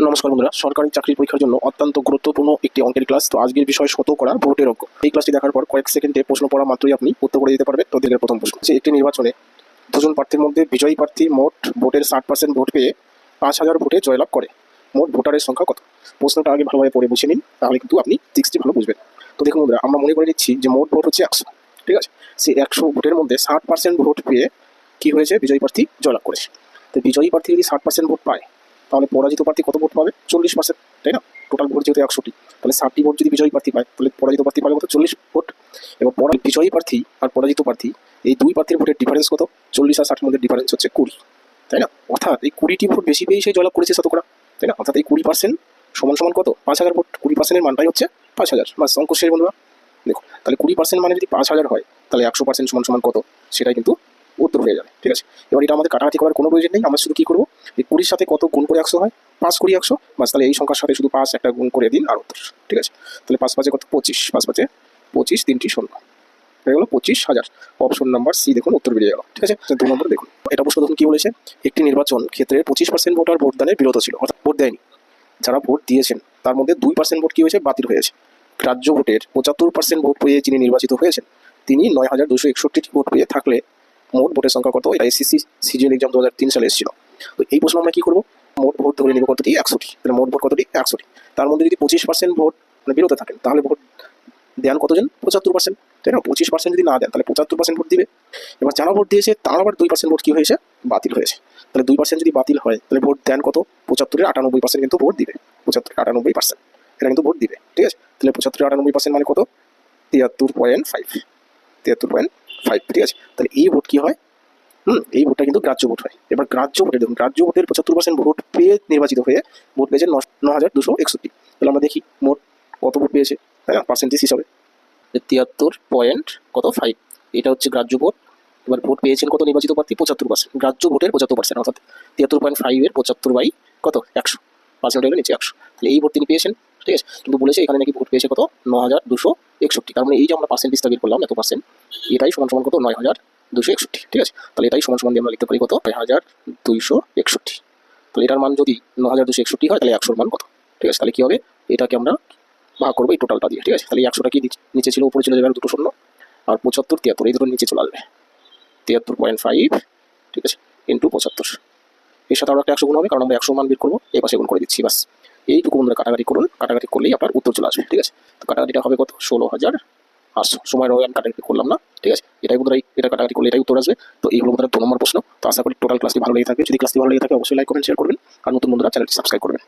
নমস্কার বন্ধুরা, সরকারি চাকরির পরীক্ষার জন্য অত্যন্ত গুরুত্বপূর্ণ একটি অঙ্কের ক্লাস। তো আজকের বিষয় শতকরা ভোটের অঙ্ক। এই ক্লাসটি দেখার পর কয়েক সেকেন্ডে প্রশ্ন পড়া মাত্রই আপনি উত্তর করে দিতে পারবেন। তো দিনের প্রথম প্রশ্ন, যে একটি নির্বাচনে দুজন প্রার্থীর মধ্যে বিজয়ী প্রার্থী মোট ভোটের 60% ভোট পেয়ে 5000 ভোটে জয়লাভ করে, মোট ভোটারের সংখ্যা কত? প্রশ্নটা আগে ভালোভাবে পড়ে বুঝে নিন, তাহলে কিন্তু আপনি ট্রিক্সটি ভালো বুঝবেন। তো দেখুন বন্ধুরা, আমরা মনে করে নিচ্ছি যে মোট ভোট হচ্ছে 100, ঠিক আছে। সেই 100 ভোটের মধ্যে 60% ভোট পেয়ে কি হয়েছে, বিজয়ী প্রার্থী জয়লাভ করেছে। তো বিজয়ী প্রার্থী যদি 60% ভোট পায়, তাহলে পরাজিত প্রার্থী কত ভোট পাবে? 40%, তাই না? টোটাল ভোট যেহেতু 100টি, তাহলে 60টি ভোট যদি বিজয়ী প্রার্থী পায়, তাহলে পরাজিত প্রার্থী পাবে কত? 40 ভোট। এবং বিজয়ী প্রার্থী আর পরাজিত প্রার্থী এই দুই প্রার্থীর ভোটের ডিফারেন্স কত? 40 আর 60 মধ্যে ডিফারেন্স হচ্ছে 20, তাই না? অর্থাৎ এই 20টি ভোট বেশি পেয়ে সে জয়লাভ করেছে শতকরা, তাই না? অর্থাৎ এই 20% সমান সমান কত? 5000 ভোট। 20%-এর মানটাই হচ্ছে 5000। বাস, অঙ্ক শেষ বন্ধুরা। দেখো, তাহলে 20% মানে যদি 5000 হয়, তাহলে 100% সমান সমান কত? সেটাই কিন্তু উত্তর হয়ে যাবে, ঠিক আছে। এবার এটা আমাদের কাটাকাটি করার কোনো প্রয়োজন নেই। আমরা শুধু কি করবো, এই 20-র সাথে কত গুণ করে 100 হয়? 5 করি 100, বাস। তাহলে এই সংখ্যার সাথে শুধু 5 একটা গুণ করে দিন আর উত্তর, ঠিক আছে। তাহলে 5 5 কত? 25, 5 5 25, 3টি 0 হয়ে গেল 25,000। অপশন নাম্বার সি দেখুন উত্তর বেরিয়ে গেল, ঠিক আছে। 2 নম্বর দেখুন, এটা প্রশ্ন দেখুন কি বলেছে। একটি নির্বাচন ক্ষেত্রে 25% ভোটার ভোটদানে বিরত ছিল, অর্থাৎ ভোট দেয়নি। যারা ভোট দিয়েছেন তার মধ্যে 2% ভোট কি হয়েছে? বাতিল হয়েছে। রাজ্য ভোটের 75% ভোট পেয়ে যিনি নির্বাচিত হয়েছেন, তিনি 9261টি ভোট পেয়ে থাকলে মোট ভোটের সংখ্যা কত? এটা এসএসসি সিজিএল এক্সাম 2003 সালে এসেছিল। তো এই প্রশ্ন আমরা কি করবো, মোট ভোট ধরে নেব কতটি? 100টি। তাহলে মোট ভোট কতটি? 100টি। তার মধ্যে যদি 25% ভোট মানে বিরত থাকেন, তাহলে ভোট দেন কতজন? 75%, তাই না? 25% যদি না দেন, তাহলে 75% ভোট দিবে। এবার যারা ভোট দিয়েছে তার আবার 2% ভোট কি হয়েছে? বাতিল হয়েছে। তাহলে 2% যদি বাতিল হয়, তাহলে ভোট দেন কত? 75-এর 98% কিন্তু ভোট দিবে। 75-এর 98% এটা কিন্তু ভোট দিবে, ঠিক আছে। তাহলে 75-এর 98% মানে কত? 73.5, 73.5, ঠিক আছে। তাহলে এই ভোট কি হয়? এই ভোটটা কিন্তু গ্রাহ্য ভোট হয়। এবার গ্রাহ্য ভোটে দেখুন, গ্রাহ্য ভোটের 75% ভোট পেয়ে নির্বাচিত হয়ে ভোট পেয়েছে 9261। তাহলে আমরা দেখি মোট কত ভোট পেয়েছে, তাই না, পার্সেন্টেজ হিসাবে। 73.5, এটা হচ্ছে গ্রাহ্য ভোট। এবার ভোট পেয়েছেন কত নির্বাচিত প্রার্থী? 75%। গ্রাহ্য ভোটের 75%, অর্থাৎ 73.5-এর 75 বাই কত? 100, পার্সেন্ট হলে নিচে 100। তাহলে এই ভোট তিনি পেয়েছেন, ঠিক আছে। কিন্তু বলেছে এখানে নাকি ভোট পেয়েছে কত? 9261। তার মানে এই যে আমরা পার্সেন্টেজটা বের করলাম, এত পার্সেন্ট, এটাই সমান সমান কত? 9261, ঠিক আছে। তাহলে এটাই সমান সমান দিয়ে আমরা লিখতে পারি কত? 9261। তাহলে এটার মান যদি 9261 হয়, তাহলে 100-র মান কত? ঠিক আছে। তাহলে কি হবে, এটাকে আমরা ভাগ করবো এই টোটালটা দিয়ে, ঠিক আছে। তাহলে এই 100টা কি নিচে ছিল, উপরে চলে যাবে আর দুটো শূন্য, আর 75 73 এই দুটো নিচে চলে আসবে। 73.5, ঠিক আছে, ইন্টু 75। এর সাথে আরও একটা 100 গুণ হবে, কারণ আমরা 100 মান বের করবো, এই পাশে গুণ করে দিচ্ছি, বাস। এইটুকু বন্ধুরা কাটাকাটি করুন, কাটাকাটি করলেই আপনার উত্তর চলে আসবে, ঠিক আছে। তো কাটাকাটিটা হবে কত? 16,800। সময় রয়ে আমি কাটাকাটি করলাম না, ঠিক আছে। এটাই বন্ধুরা, এটা কাটাকাটি করলে এটাই উত্তর আসবে। তো এই হলো বন্ধুরা 2 নম্বর প্রশ্ন। তো আশা করি টোটাল ক্লাসটি ভালো লেগে থাকে। যদি ক্লাসটি ভালো লেগে থাকে অবশ্যই লাইক কমেন্ট শেয়ার করবেন, আর নতুন বন্ধুরা চ্যানেলটি সাবস্ক্রাইব করবেন।